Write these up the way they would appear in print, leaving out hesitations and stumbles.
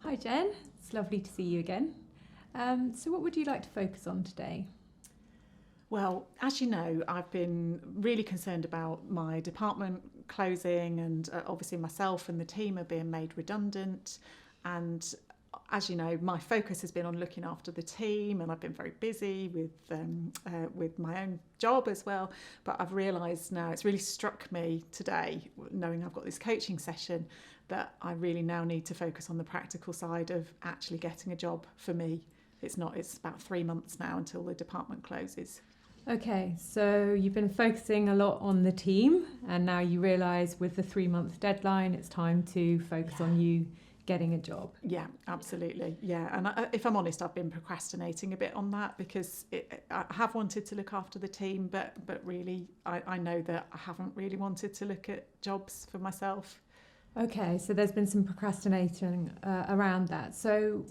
Hi Jen, it's lovely to see you again. So what would you like to focus on today? Well, as you know, I've been really concerned about my department closing, and obviously myself and the team are being made redundant. And as you know, my focus has been on looking after the team, and I've been very busy with my own job as well. But I've realised now, it's really struck me today, knowing I've got this coaching session, that I really now need to focus on the practical side of actually getting a job for me. It's about 3 months now until the department closes. Okay, so you've been focusing a lot on the team, and now you realise with the 3 month deadline, it's time to focus on you getting a job. Yeah, absolutely. Yeah, and if I'm honest, I've been procrastinating a bit on that because I have wanted to look after the team, but really, I know that I haven't really wanted to look at jobs for myself. Okay, so there's been some procrastinating around that. So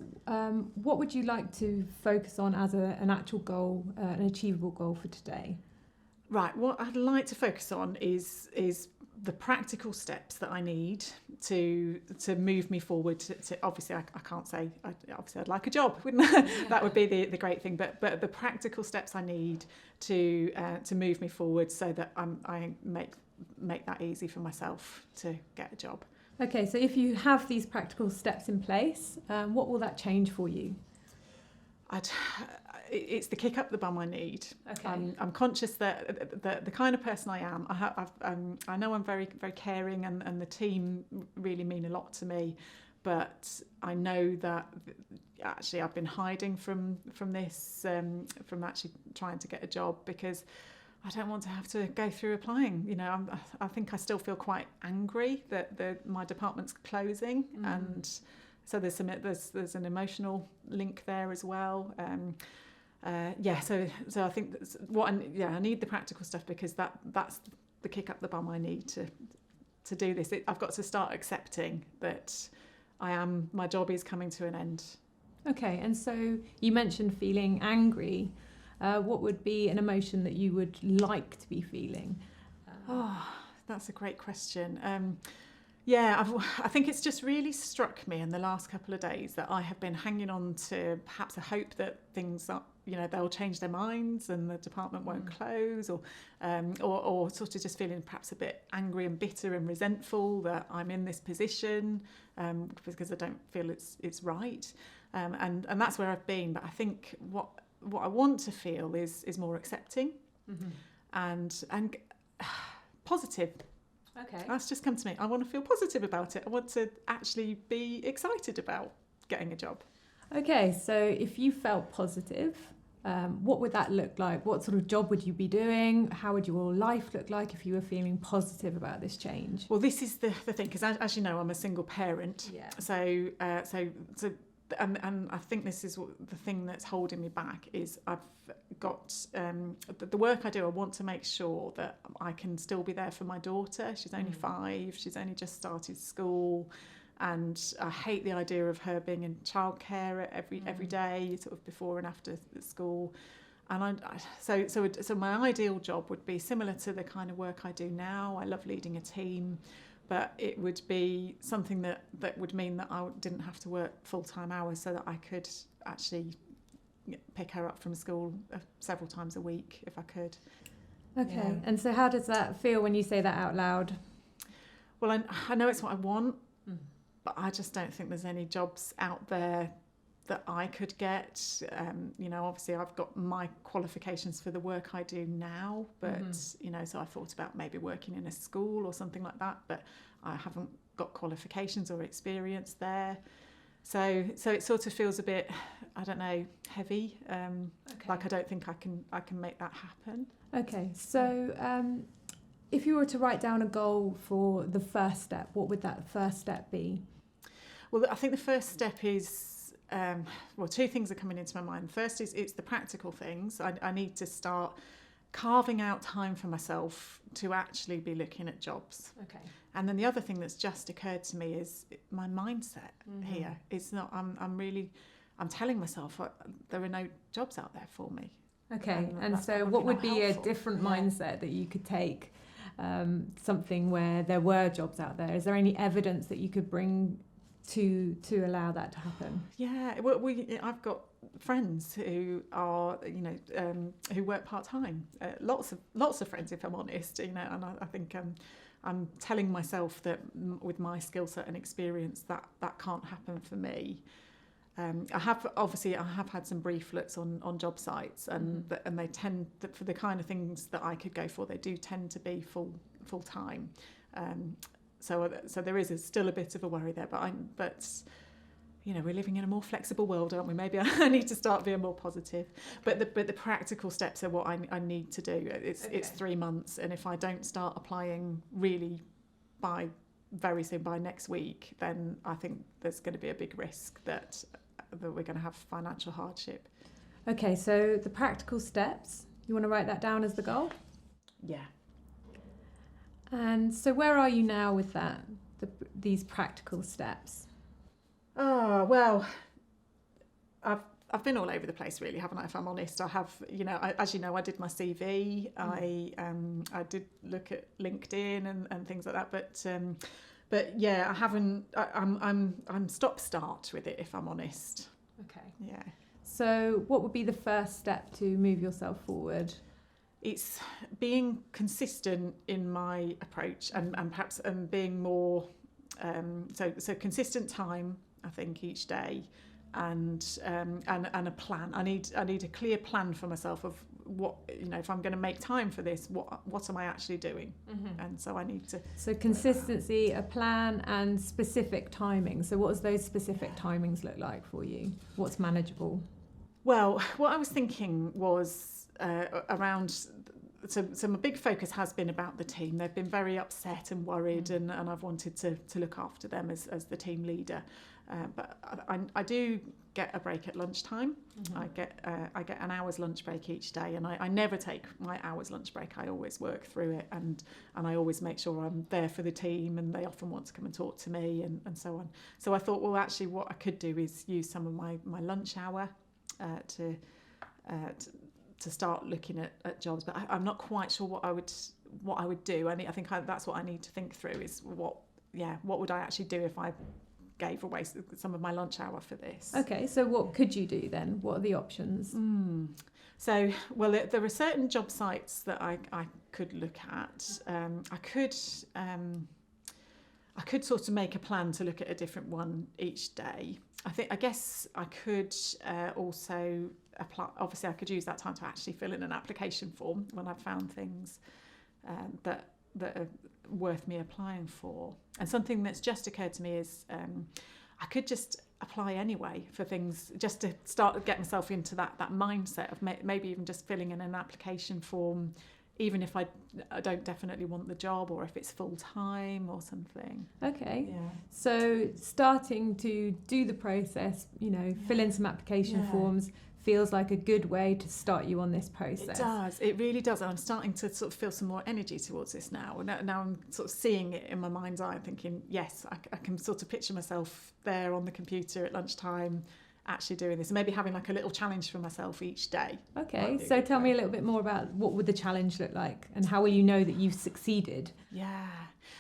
what would you like to focus on as an actual goal, an achievable goal for today? Right, what I'd like to focus on is the practical steps that I need to move me forward. To obviously, I can't say. Obviously, I'd like a job, wouldn't I? Yeah. That would be the great thing. But the practical steps I need to move me forward, so that I make that easy for myself to get a job. Okay, so if you have these practical steps in place, what will that change for you? It's the kick up the bum I need. Okay. I'm conscious that the kind of person I am, I know I'm very, very caring, and the team really mean a lot to me, but I know that actually I've been hiding from this, from actually trying to get a job, because I don't want to have to go through applying. You know, I think I still feel quite angry that my department's closing, and so there's an emotional link there as well. So I think I need the practical stuff, because that's the kick up the bum I need to do this. I've got to start accepting that my job is coming to an end. Okay, and so you mentioned feeling angry. What would be an emotion that you would like to be feeling? That's a great question. I think it's just really struck me in the last couple of days that I have been hanging on to perhaps a hope that things are, they'll change their minds and the department won't close, or sort of just feeling perhaps a bit angry and bitter and resentful that I'm in this position, because I don't feel it's right, and that's where I've been. But I think what I want to feel is more accepting, and positive. Okay. That's just come to me. I want to feel positive about it. I want to actually be excited about getting a job. Okay, so if you felt positive, what would that look like? What sort of job would you be doing? How would your life look like if you were feeling positive about this change? Well, this is the thing, because as you know, I'm a single parent. Yeah. So I think this is the thing that's holding me back, is I've got the work I do. I want to make sure that I can still be there for my daughter. She's only 5. She's only just started school, and I hate the idea of her being in childcare every day, sort of before and after school. And so my ideal job would be similar to the kind of work I do now. I love leading a team, but it would be something that would mean that I didn't have to work full-time hours, so that I could actually pick her up from school several times a week if I could. Okay, Yeah. and so how does that feel when you say that out loud? Well, I know it's what I want, but I just don't think there's any jobs out there that I could get. Obviously I've got my qualifications for the work I do now, but so I thought about maybe working in a school or something like that, but I haven't got qualifications or experience there. So it sort of feels a bit, I don't know, heavy. Like I don't think I can make that happen. Okay, so if you were to write down a goal for the first step, what would that first step be? Well, I think the first step is, 2 things are coming into my mind. First is it's the practical things. I need to start carving out time for myself to actually be looking at jobs. Okay. And then the other thing that's just occurred to me is my mindset here. It's not. I'm telling myself there are no jobs out there for me. Okay, and so what would be a different mindset that you could take? Something where there were jobs out there. Is there any evidence that you could bring to allow that to happen? Yeah, well, I've got friends who are, who work part-time. Lots of friends, if I'm honest, and I think I'm telling myself that with my skill set and experience that can't happen for me. I have had some brief looks on job sites, and they tend for the kind of things that I could go for, they do tend to be full time. So there is still a bit of a worry there, but we're living in a more flexible world, aren't we? Maybe I need to start being more positive. Okay. But the practical steps are what I need to do. It's 3 months, and if I don't start applying really very soon, by next week, then I think there's going to be a big risk that we're going to have financial hardship. Okay, so the practical steps, you want to write that down as the goal? Yeah. And so where are you now with that, these practical steps? Oh, well, I've been all over the place, really, haven't I? If I'm honest, I have. As you know, I did my CV. I did look at LinkedIn and things like that. But yeah, I haven't. I'm stop-start with it, if I'm honest. Okay. Yeah. So, what would be the first step to move yourself forward? It's being consistent in my approach, and perhaps being more. So consistent time, I think, each day, and a plan. I need a clear plan for myself of what, if I'm going to make time for this, what am I actually doing? Mm-hmm. And so I need to. So consistency, a plan, and specific timing. So what does those specific timings look like for you? What's manageable? Well, what I was thinking was around. So my big focus has been about the team. They've been very upset and worried, and I've wanted to look after them as the team leader. But I do get a break at lunchtime. Mm-hmm. I get an hour's lunch break each day, and I never take my hour's lunch break. I always work through it, and I always make sure I'm there for the team, and they often want to come and talk to me and so on. So I thought, well, actually what I could do is use some of my lunch hour to start looking at jobs, but I'm not quite sure what I would do. I think that's what I need to think through, is what would I actually do if I gave away some of my lunch hour for this. Okay, so what could you do then? What are the options? So, well, there are certain job sites that I could look at. I could sort of make a plan to look at a different one each day. I guess I could also apply. Obviously, I could use that time to actually fill in an application form when I've found things that are worth me applying for. And something that's just occurred to me is I could just apply anyway for things, just to start to get myself into that mindset of maybe even just filling in an application form, even if I don't definitely want the job, or if it's full time or something. Okay. Yeah. So starting to do the process, fill in some application forms, feels like a good way to start you on this process. It does. It really does. And I'm starting to sort of feel some more energy towards this now. Now I'm sort of seeing it in my mind's eye, thinking, yes, I can sort of picture myself there on the computer at lunchtime, actually doing this, and maybe having like a little challenge for myself each day. Okay, so tell me a little bit more about what would the challenge look like, and how will you know that you've succeeded? Yeah,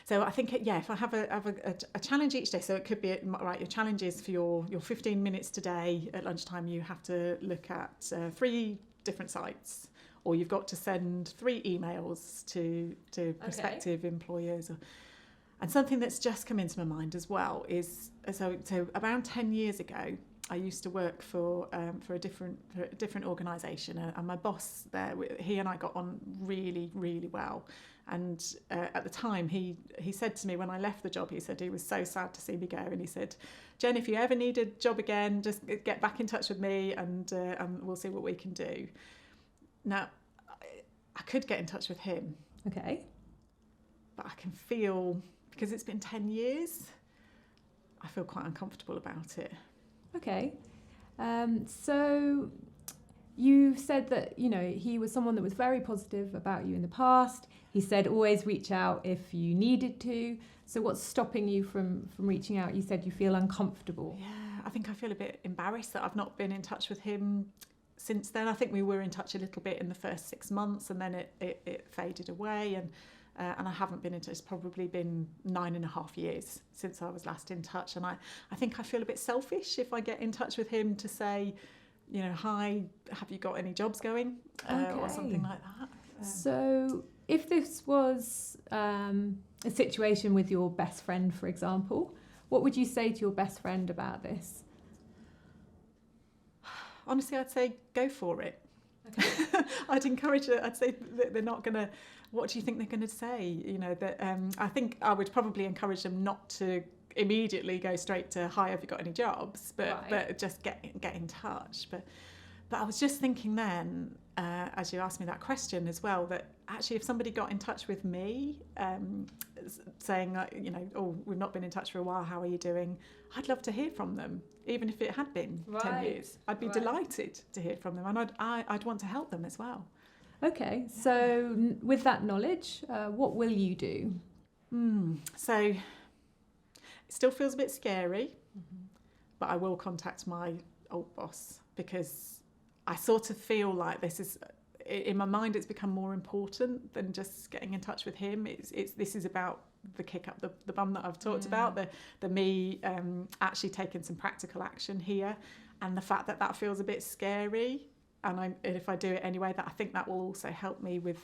so I think if I have a challenge each day, so it could be right. Your challenge is for your 15 minutes today at lunchtime. You have to look at 3 different sites, or you've got to send 3 emails to prospective employers. And something that's just come into my mind as well is so around 10 years ago, I used to work for a different organisation, and my boss there, he and I got on really, really well. And at the time, he said to me when I left the job, he said he was so sad to see me go, and he said, "Jen, if you ever need a job again, just get back in touch with me, and we'll see what we can do." Now, I could get in touch with him. Okay. But I can feel, because it's been 10 years, I feel quite uncomfortable about it. Okay, so you said that, he was someone that was very positive about you in the past. He said always reach out if you needed to. So what's stopping you from reaching out? You said you feel uncomfortable. Yeah, I think I feel a bit embarrassed that I've not been in touch with him since then. I think we were in touch a little bit in the first 6 months, and then it faded away. and I haven't been in touch. It's probably been 9.5 years since I was last in touch, and I think I feel a bit selfish if I get in touch with him to say, you know, hi, have you got any jobs going, or something like that. So if this was a situation with your best friend, for example, what would you say to your best friend about this? Honestly, I'd say go for it. Okay. I'd encourage her. I'd say that they're not going to, what do you think they're going to say? You know, that I think I would probably encourage them not to immediately go straight to, hi, have you got any jobs? But just get in touch. But I was just thinking then, as you asked me that question as well, that actually if somebody got in touch with me saying, you know, oh, we've not been in touch for a while, how are you doing? I'd love to hear from them, even if it had been 10 years. I'd be delighted to hear from them, and I'd want to help them as well. Okay, so with that knowledge, what will you do? So it still feels a bit scary, but I will contact my old boss, because I sort of feel like this is, in my mind, it's become more important than just getting in touch with him. This is about the kick up the bum that I've talked about, the me actually taking some practical action here, and the fact that feels a bit scary. And if I do it anyway, that I think that will also help me with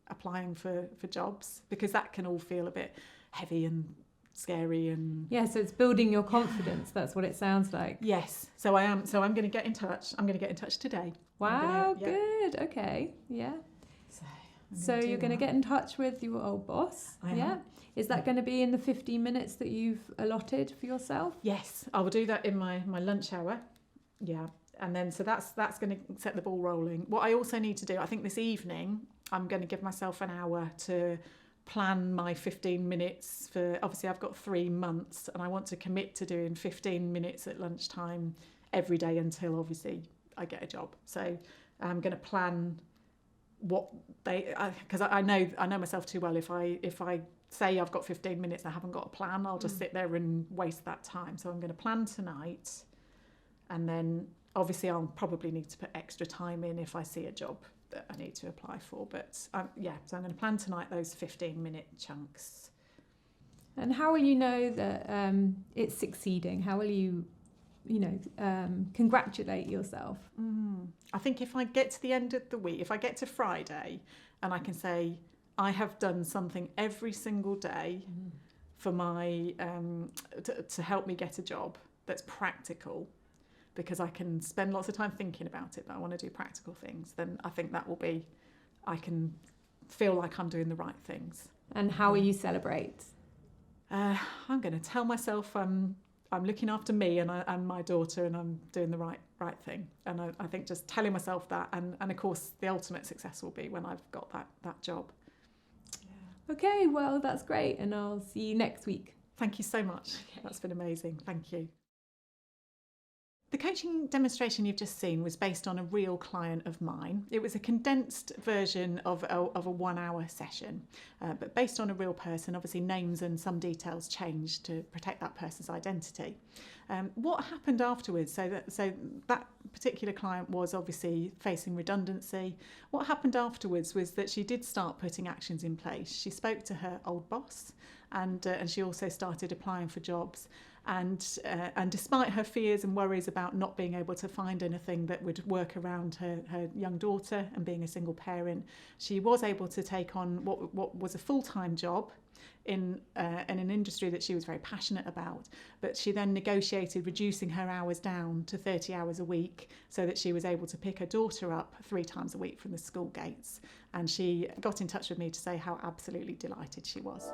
applying for jobs, because that can all feel a bit heavy and scary. And so it's building your confidence. That's what it sounds like. Yes, so I am. So I'm going to get in touch. I'm going to get in touch today. Wow, good. Okay, yeah. So you're going to get in touch with your old boss. Is that going to be in the 15 minutes that you've allotted for yourself? Yes, I will do that in my lunch hour. Yeah. And then so that's going to set the ball rolling. What I also need to do, I think this evening, I'm going to give myself an hour to plan my 15 minutes for, obviously I've got 3 months, and I want to commit to doing 15 minutes at lunchtime every day until obviously I get a job. So I'm going to plan what because I know myself too well. If I say I've got 15 minutes and I haven't got a plan, I'll just sit there and waste that time. So I'm going to plan tonight, and then obviously I'll probably need to put extra time in if I see a job that I need to apply for. But so I'm going to plan tonight those 15-minute chunks. And how will you know that it's succeeding? How will you congratulate yourself? I think if I get to the end of the week, if I get to Friday and I can say I have done something every single day for my to help me get a job that's practical, because I can spend lots of time thinking about it, but I want to do practical things, then I think that will be, I can feel like I'm doing the right things. And how will you celebrate? I'm going to tell myself I'm looking after me and my daughter, and I'm doing the right thing. And I think just telling myself that, and of course the ultimate success will be when I've got that job. Yeah. Okay, well, that's great, and I'll see you next week. Thank you so much. Okay. That's been amazing. Thank you. The coaching demonstration you've just seen was based on a real client of mine. It was a condensed version of a 1-hour session, but based on a real person. Obviously names and some details changed to protect that person's identity. What happened afterwards, so that particular client was obviously facing redundancy. What happened afterwards was that she did start putting actions in place. She spoke to her old boss, and she also started applying for jobs. And despite her fears and worries about not being able to find anything that would work around her young daughter and being a single parent, she was able to take on what was a full-time job in an industry that she was very passionate about. But she then negotiated reducing her hours down to 30 hours a week, so that she was able to pick her daughter up 3 times a week from the school gates. And she got in touch with me to say how absolutely delighted she was.